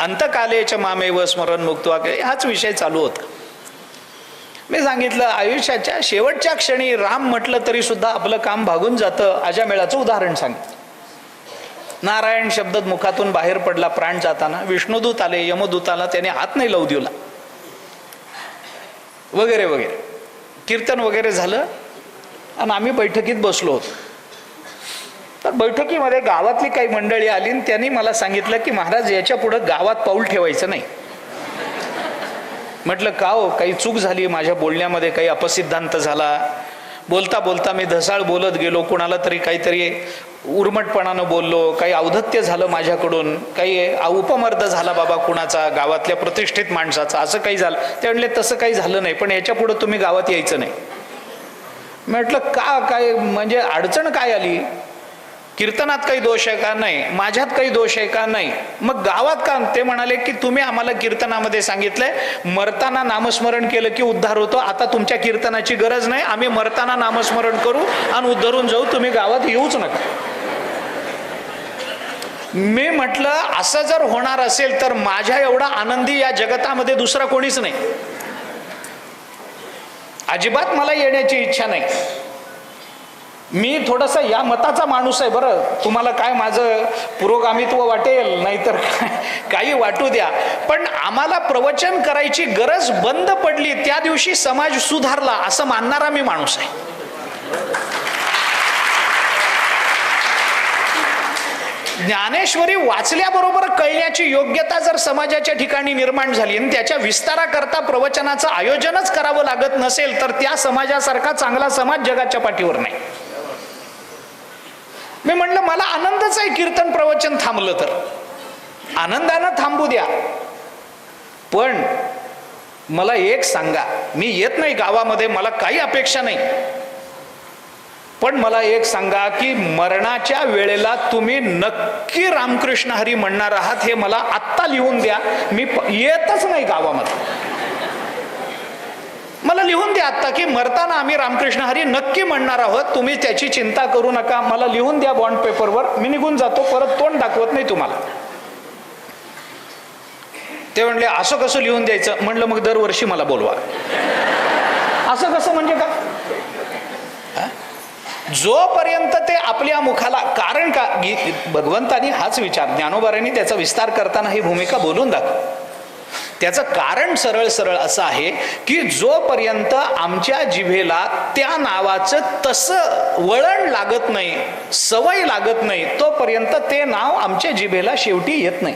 अंतकालेच मामेव स्मरण मुक्त्वा, हाच विषय चालू होता. मी सांगितलं आयुष्याच्या शेवटच्या क्षणी राम म्हटलं तरी सुद्धा आपलं काम भागून जातं. अजामेळाचं उदाहरण सांगितलं. नारायण शब्द मुखातून बाहेर पडला प्राण जाताना, विष्णुदूत आले, यमदूताला त्याने हात नाही लावू दिला वगैरे वगैरे. कीर्तन वगैरे झालं आणि आम्ही बैठकीत बसलो होतो. तर बैठकीमध्ये गावातली काही मंडळी आली आणि त्यांनी मला सांगितलं की महाराज याच्या पुढे गावात पाऊल ठेवायचं नाही. म्हटलं का हो, काही चूक झाली माझ्या बोलण्यामध्ये, काही अपसिद्धांत झाला, बोलता बोलता मी धसाळ बोलत गेलो, कुणाला तरी काहीतरी उर्मटपणानं बोललो, काही औद्धत्य झालं माझ्याकडून, काही उपमर्द झाला बाबा कुणाचा, गावातल्या प्रतिष्ठित माणसाचा, असं काही झालं. ते म्हणले तसं काही झालं नाही, पण याच्या पुढे तुम्ही गावात यायचं नाही. म्हटलं का, काय म्हणजे अडचण काय आली? कीर्तनात काही दोष आहे का? नाही. माझ्यात काही दोष आहे का? नाही. मग गावात का? ते म्हणाले की तुम्ही आम्हाला कीर्तनामध्ये सांगितलंय मरताना नामस्मरण केलं की उद्धार होतो. आता तुमच्या कीर्तनाची गरज नाही, आम्ही मरताना नामस्मरण करू आणि उद्धारून जाऊ, तुम्ही गावात येऊच नका. मी म्हटलं असं जर होणार असेल तर माझ्या एवढा आनंदी या जगतामध्ये दुसरा कोणीच नाही. अजिबात मला येण्याची इच्छा नाही. मी थोडासा या मताचा माणूस आहे. बरं, तुम्हाला काय माझं पुरोगामित्व वाटेल, नाहीतर काही वाटू द्या, पण आम्हाला प्रवचन करायची गरज बंद पडली त्या दिवशी समाज सुधारला असं मानणारा मी माणूस आहे. ज्ञानेश्वरी वाचल्याबरोबर कळण्याची योग्यता जर समाजाच्या ठिकाणी निर्माण झाली आणि त्याच्या विस्ताराकरता प्रवचनाचं आयोजनच करावं लागत नसेल तर त्या समाजासारखा चांगला समाज जगाच्या पाठीवर नाही. मी म्हटलं मला आनंदच आहे कीर्तन प्रवचन थांबलं तर, आनंदानं थांबू द्या, पण मला एक सांगा, मी येत नाही गावामध्ये, मला काही अपेक्षा नाही, पण मला एक सांगा की मरणाच्या वेळेला तुम्ही नक्की रामकृष्ण हरी म्हणणार आहात हे मला आत्ता लिहून द्या. मी येतच नाही गावामध्ये, मला लिहून द्या आता की मरताना आम्ही रामकृष्ण हरी नक्की म्हणणार आहोत, तुम्ही त्याची चिंता करू नका, मला लिहून द्या बॉन्ड पेपरवर, मी निघून जातो, परत तोंड दाखवत नाही तुम्हाला. ते म्हणले असं कसं लिहून द्यायचं? म्हणलं मग दरवर्षी मला बोलवा. असं कसं म्हणजे का? जोपर्यंत ते आपल्या मुखाला, कारण का भगवंतानी हाच विचार, ज्ञानोबारांनी त्याचा विस्तार करताना ही भूमिका बोलून दाखव. त्याचं कारण सरळ सरळ असं आहे की जोपर्यंत आमच्या जिभेला त्या नावाचं तसं वळण लागत नाही, सवय लागत नाही, तोपर्यंत ते नाव आमच्या जिभेला शेवटी येत नाही.